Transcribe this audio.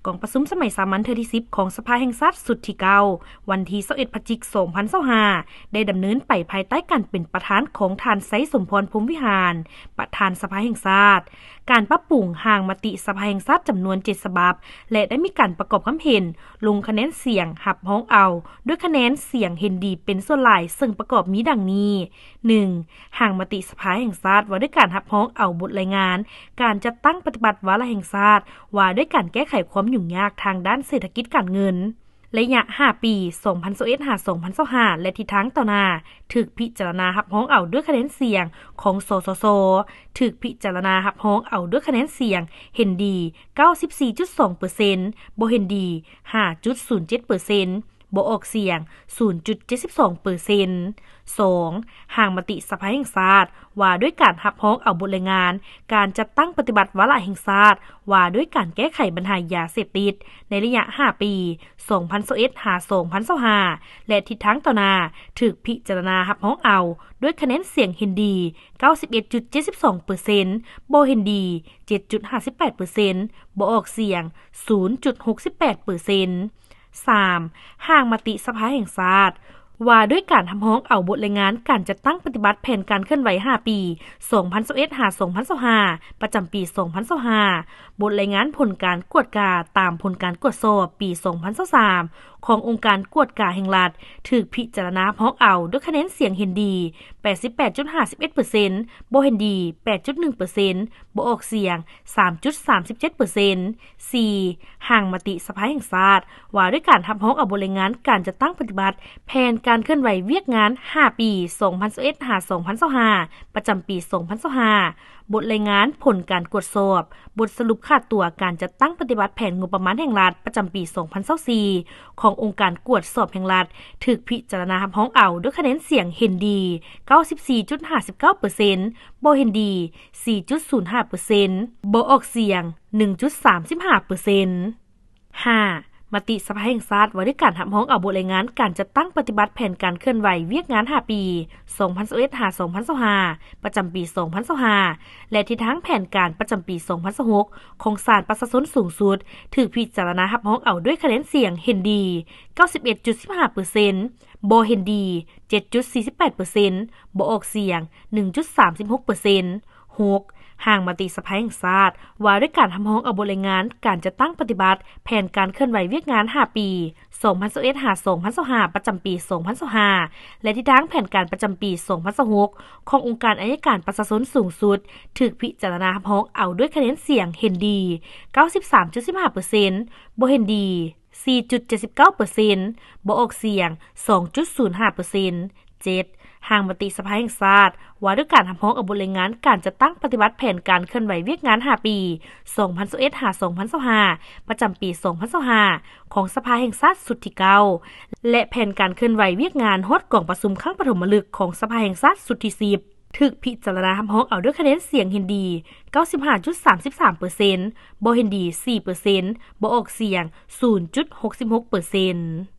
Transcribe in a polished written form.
กองประชุมสมัยสามัญเทื่อที่10ของสภาแห่งชาติสุดที่9วันที่21พฤศจิกายน2025ได้ดำเนินไปภายใต้การเป็นประธานของท่านไสยสมพรพรหมวิหารประธานสภาแห่งชาติการปรับปรุงร่างมติสภาแห่งชาติจำนวน7ฉบับและได้มีการประกอบความเห็นลงคะแนนเสียงหับฮ้องเอาด้วยคะแนนเสียงเห็นดีเป็นส่วนหลายซึ่งประกอบมีดังนี้ 1. ร่างมติสภาแห่งชาติว่าด้วยการหับฮ้องเอาบทรายงานการจัดตั้งปฏิบัติวาระแห่งชาติว่าด้วยการแก้ไขความยุ่งยากทางด้านเศรษฐกิจการเงินระยะ5ปี2021-2025และทิศทางต่อหน้าถูกพิจารณาหับฮ้องเอาด้วยคะแนนเสียงของสสสถูกพิจารณาหับฮ้องเอาด้วยคะแนนเสียงเห็นดี 94.2% บ่เห็นดี 5.07%บ่ออกเสียง 0.72% 2. ร่างมติสภาแห่งชาติว่าด้วยการรับฮ้องเอาบทรายงานการจัดตั้งปฏิบัติวาระแห่งชาติว่าด้วยการแก้ไขปัญหายาเสพติดในระยะ5ปี2021-2025และทิศทางต่อหน้าถูกพิจารณารับฮ้องเอาด้วยคะแนนเสียงเห็นดี 91.72% บ่เห็นดี 7.58% บ่ออกเสียง 0.68% 3. ร่างมติสภาแห่งชาติว่าด้วยการทำฮ้องเอาบทรายงานการจัดตั้งปฏิบัติแผนการเคลื่อนไหว5ปี2021-2025ประจำปี2025บทรายงานผลการกวดกาตามผลการกวดสอบปี2023ขององค์การกวดกาแห่งรัฐถูกพิจารณาฮ้องเอาด้วยคะแนนเสียงเห็นดี 88.51% บ่เห็นดี 8.1% บ่ออกเสียง 3.37% 4. ร่างมติสภาแห่งชาติว่าด้วยการทำฮ้องเอาบทรายงานการจัดตั้งปฏิบัติแผนการเคลื่อนไหวเวียกงาน5ปี2021-2025ประจำปี2025บทรายงานผลการกวดสอบบทสรุปค่าตัวการจัดตั้งปฏิบัติแผนงบประมาณแห่งรัฐประจำปี2024ขององค์การกวดสอบแห่งรัฐถูกพิจารณารับฮ้องเอาด้วยคะแนนเสียงเห็นดี 94.59% บ่เห็นดี 4.05% บ่ออกเสียง 1.35% 5. มติสภาแห่งชาติว่าด้วยการรับฮ้องเอาบทรายงานการจัดตั้งปฏิบัติแผนการเคลื่อนไหวเวียกงาน5ปี2021-2025ประจำปี2025และทิศทางแผนการประจำปี2026ของศาลประชาชนสูงสุดถูกพิจารณารับฮ้องเอาด้วยคะแนนเสียงเห็นดี 91.15% บ่เห็นดี 7.48% บ่ออกเสียง 1.36% 6. ร่างมติสภาแห่งชาติว่าด้วยการทำฮ้องเอาบทรายงานการจัดตั้งปฏิบัติแผนการเคลื่อนไหวเวียกงาน5ปี2021-2025ประจำปี2025และทิศทางแผนการประจำปี2026ขององค์การอัยการประชาชนสูงสุดถูกพิจารณารับฮ้องเอาด้วยคะแนนเสียงเห็นดี 93.15% บ่เห็นดี 4.79% บ่ออกเสียง 2.05% 7. ร่างมติสภาแห่งชาติว่าด้วยการทำฮ้องเอาบทรายงานการจัดตั้งปฏิบัติแผนการเคลื่อนไหวเวียกงาน5ปี2021-2025ประจำปี2025ของสภาแห่งชาติสุดที่9และแผนการเคลื่อนไหวเวียกงานฮอดกองประชุมครั้งปฐมฤกษ์ของสภาแห่งชาติสุดที่10ถูกพิจารณารับฮ้องเอาด้วยคะแนนเสียงเห็นดี 95.33% บ่เห็นดี 4% บ่ออกเสียง 0.66%